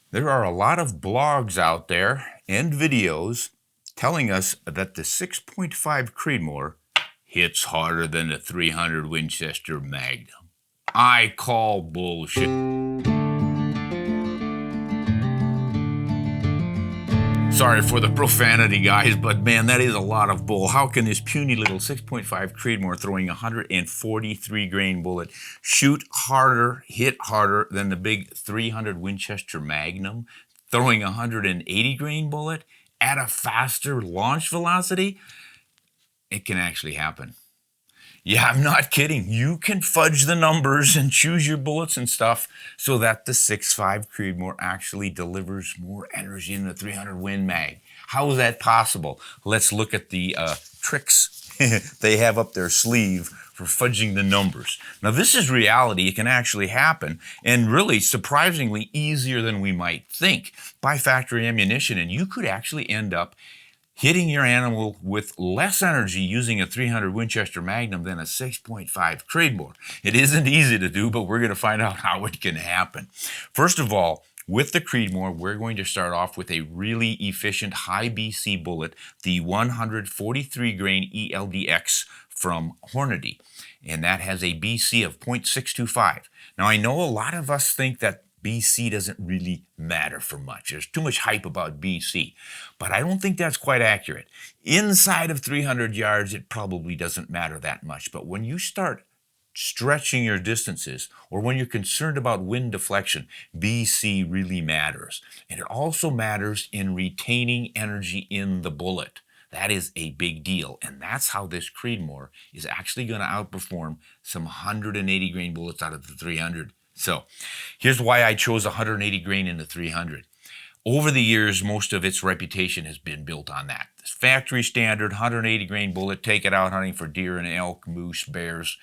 There are a lot of blogs out there and videos telling us that the 6.5 Creedmoor hits harder than the 300 Winchester Magnum. I call bullshit. Sorry for the profanity, guys, but man, that is a lot of bull. How can this puny little 6.5 Creedmoor throwing a 143 grain bullet shoot harder, hit harder than the big 300 Winchester Magnum, throwing a 180 grain bullet at a faster launch velocity? It can actually happen. Yeah, I'm not kidding. You can fudge the numbers and choose your bullets and stuff so that the 6.5 Creedmoor actually delivers more energy than the 300 Win Mag. How is that possible? Let's look at the tricks they have up their sleeve for fudging the numbers. Now, this is reality. It can actually happen, and really surprisingly easier than we might think. Buy factory ammunition, and you could actually end up hitting your animal with less energy using a 300 Winchester Magnum than a 6.5 Creedmoor. It isn't easy to do, but we're going to find out how it can happen. First of all, with the Creedmoor, we're going to start off with a really efficient high BC bullet, the 143 grain ELDX from Hornady, and that has a BC of 0.625. Now, I know a lot of us think that BC doesn't really matter for much. There's too much hype about BC, but I don't think that's quite accurate. Inside of 300 yards, it probably doesn't matter that much, but when you start stretching your distances or when you're concerned about wind deflection, BC really matters. And it also matters in retaining energy in the bullet. That is a big deal, and that's how this Creedmoor is actually going to outperform some 180 grain bullets out of the 300. So here's why I chose 180 grain in the 300. Over the years, most of its reputation has been built on that. This factory standard 180 grain bullet, take it out hunting for deer and elk, moose, bears,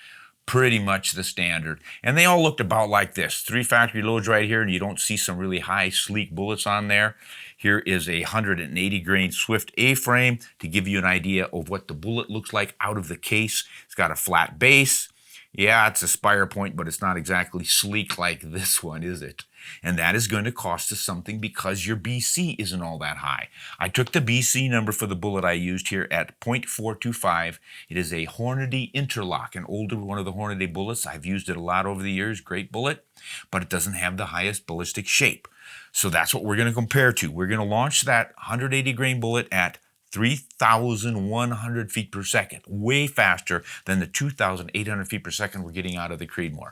pretty much the standard. And they all looked about like this. 3 factory loads right here, and you don't see some really high, sleek bullets on there. Here is a 180 grain Swift A-frame to give you an idea of what the bullet looks like out of the case. It's got a flat base. Yeah, it's a spire point, but it's not exactly sleek like this one, is it? And that is going to cost us something because your BC isn't all that high. I took the BC number for the bullet I used here at 0.425. It is a Hornady Interlock, an older one of the Hornady bullets. I've used it a lot over the years. Great bullet, but it doesn't have the highest ballistic shape. So that's what we're going to compare to. We're going to launch that 180 grain bullet at 3,100 feet per second, way faster than the 2,800 feet per second we're getting out of the Creedmoor.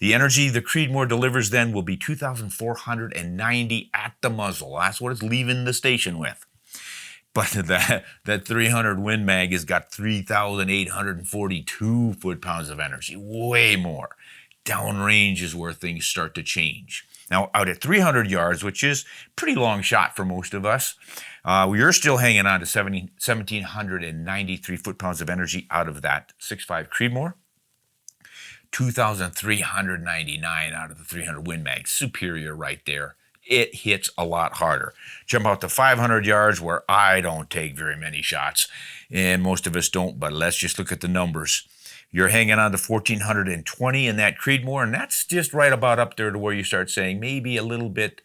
The energy the Creedmoor delivers then will be 2,490 at the muzzle. That's what it's leaving the station with. But that 300 Win Mag has got 3,842 foot-pounds of energy, way more. Downrange is where things start to change. Now, out at 300 yards, which is a pretty long shot for most of us, we are still hanging on to 1,793 foot-pounds of energy out of that 6.5 Creedmoor. 2,399 out of the 300 Win Mag. Superior right there. It hits a lot harder. Jump out to 500 yards where I don't take very many shots, and most of us don't, but let's just look at the numbers. You're hanging on to 1,420 in that Creedmoor, and that's just right about up there to where you start saying maybe a little bit,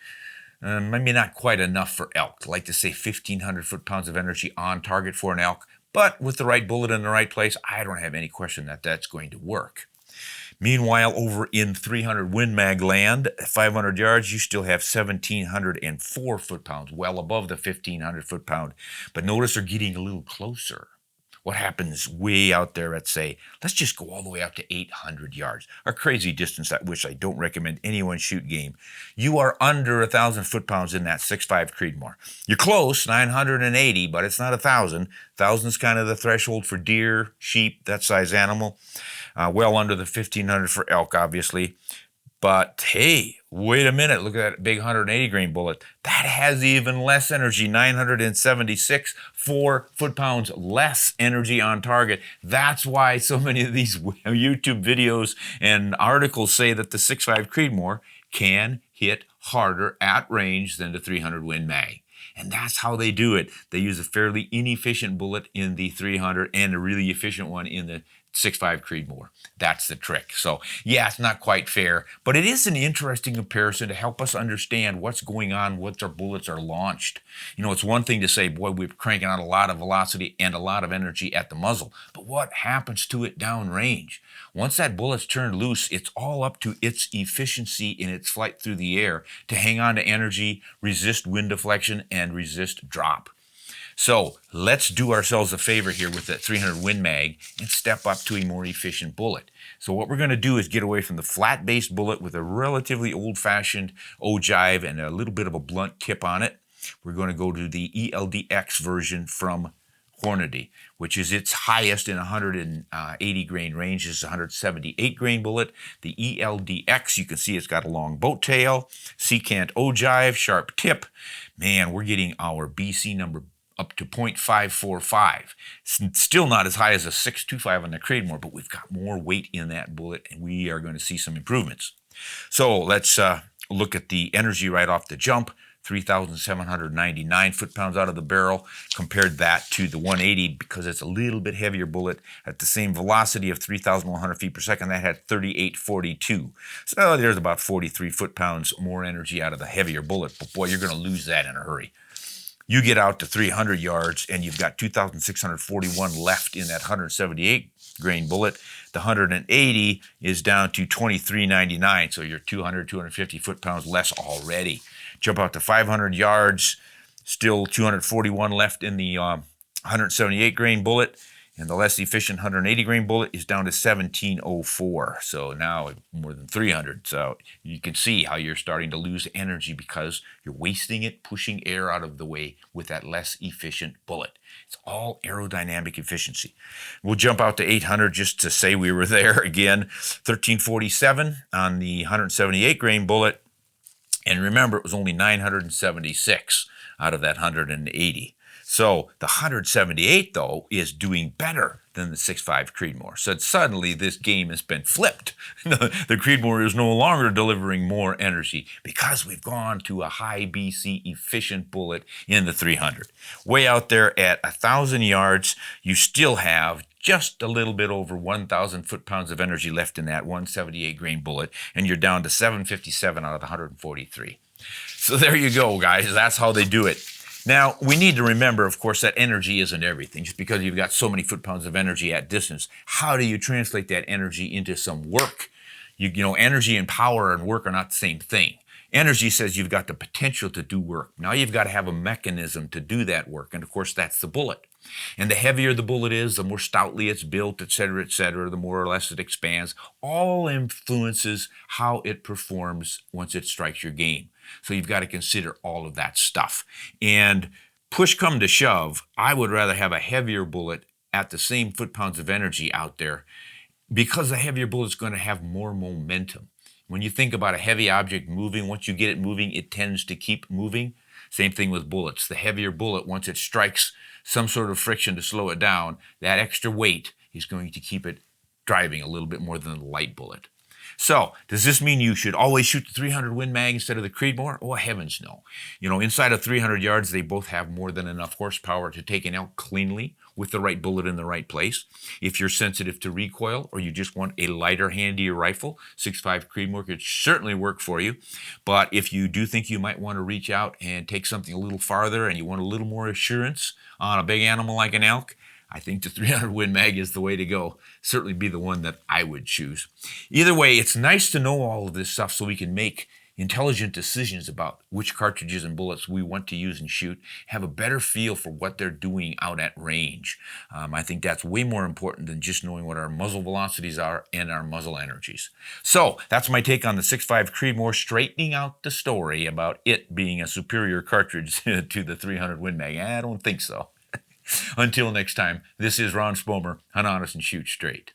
maybe not quite enough for elk. I like to say 1,500 foot-pounds of energy on target for an elk, but with the right bullet in the right place, I don't have any question that that's going to work. Meanwhile, over in 300 Win Mag land, at 500 yards, you still have 1,704 foot-pounds, well above the 1,500 foot-pound. But notice they're getting a little closer. What happens way out there at, say, let's just go all the way up to 800 yards, a crazy distance at which I don't recommend anyone shoot game. You are under 1,000 foot-pounds in that 6.5 Creedmoor. You're close, 980, but it's not 1,000. 1,000 is kind of the threshold for deer, sheep, that size animal. Well under the 1,500 for elk, obviously. But hey, wait a minute, look at that big 180 grain bullet. That has even less energy, 976, 4 foot-pounds less energy on target. That's why so many of these YouTube videos and articles say that the 6.5 Creedmoor can hit harder at range than the 300 Win Mag. And that's how they do it. They use a fairly inefficient bullet in the 300 and a really efficient one in the 6.5 Creedmoor. That's the trick. So yeah, it's not quite fair, but it is an interesting comparison to help us understand what's going on once our bullets are launched. You know, it's one thing to say, boy, we're cranking out a lot of velocity and a lot of energy at the muzzle, but what happens to it downrange? Once that bullet's turned loose, it's all up to its efficiency in its flight through the air to hang on to energy, resist wind deflection, and resist drop. So let's do ourselves a favor here with that 300 Win Mag and step up to a more efficient bullet. So what we're going to do is get away from the flat-based bullet with a relatively old-fashioned ogive and a little bit of a blunt tip on it. We're going to go to the ELDX version from Hornady, which is its highest in 180 grain range. Is 178 grain bullet. The ELDX, you can see it's got a long boat tail, secant ogive, sharp tip. Man, we're getting our BC number up to 0.545. Still not as high as a 6.25 on the Creedmoor, but we've got more weight in that bullet, and we are going to see some improvements. So let's look at the energy right off the jump. 3,799 foot-pounds out of the barrel. Compared that to the 180 because it's a little bit heavier bullet at the same velocity of 3,100 feet per second. That had 3,842. So there's about 43 foot-pounds more energy out of the heavier bullet. But boy, you're going to lose that in a hurry. You get out to 300 yards and you've got 2,641 left in that 178 grain bullet. The 180 is down to 2,399, so you're 200, 250 foot-pounds less already. Jump out to 500 yards, still 241 left in the 178 grain bullet, and the less efficient 180 grain bullet is down to 1,704. So now more than 300. So you can see how you're starting to lose energy because you're wasting it, pushing air out of the way with that less efficient bullet. It's all aerodynamic efficiency. We'll jump out to 800 just to say we were there again. 1,347 on the 178 grain bullet. And remember, it was only 976 out of that 180. So the 178, though, is doing better than the 6.5 Creedmoor. So suddenly this game has been flipped. The Creedmoor is no longer delivering more energy because we've gone to a high BC efficient bullet in the 300. Way out there at 1,000 yards, you still have just a little bit over 1,000 foot-pounds of energy left in that 178 grain bullet, and you're down to 757 out of the 143. So there you go, guys. That's how they do it. Now, we need to remember, of course, that energy isn't everything. Just because you've got so many foot-pounds of energy at distance, how do you translate that energy into some work? You know, energy and power and work are not the same thing. Energy says you've got the potential to do work. Now you've got to have a mechanism to do that work, and of course, that's the bullet. And the heavier the bullet is, the more stoutly it's built, et cetera, the more or less it expands. All influences how it performs once it strikes your game. So you've got to consider all of that stuff. And push come to shove, I would rather have a heavier bullet at the same foot-pounds of energy out there because the heavier bullet is going to have more momentum. When you think about a heavy object moving, once you get it moving, it tends to keep moving. Same thing with bullets. The heavier bullet, once it strikes some sort of friction to slow it down, that extra weight is going to keep it driving a little bit more than the light bullet. So, does this mean you should always shoot the 300 Win Mag instead of the Creedmoor? Oh, heavens no. You know, inside of 300 yards, they both have more than enough horsepower to take an elk cleanly with the right bullet in the right place. If you're sensitive to recoil or you just want a lighter, handier rifle, 6.5 Creedmoor could certainly work for you. But if you do think you might want to reach out and take something a little farther and you want a little more assurance on a big animal like an elk, I think the 300 Win Mag is the way to go. Certainly be the one that I would choose. Either way, it's nice to know all of this stuff so we can make intelligent decisions about which cartridges and bullets we want to use and shoot, have a better feel for what they're doing out at range. I think that's way more important than just knowing what our muzzle velocities are and our muzzle energies. So that's my take on the 6.5 Creedmoor, straightening out the story about it being a superior cartridge to the 300 Win Mag. I don't think so. Until next time, this is Ron Spomer, hunt honest and shoot straight.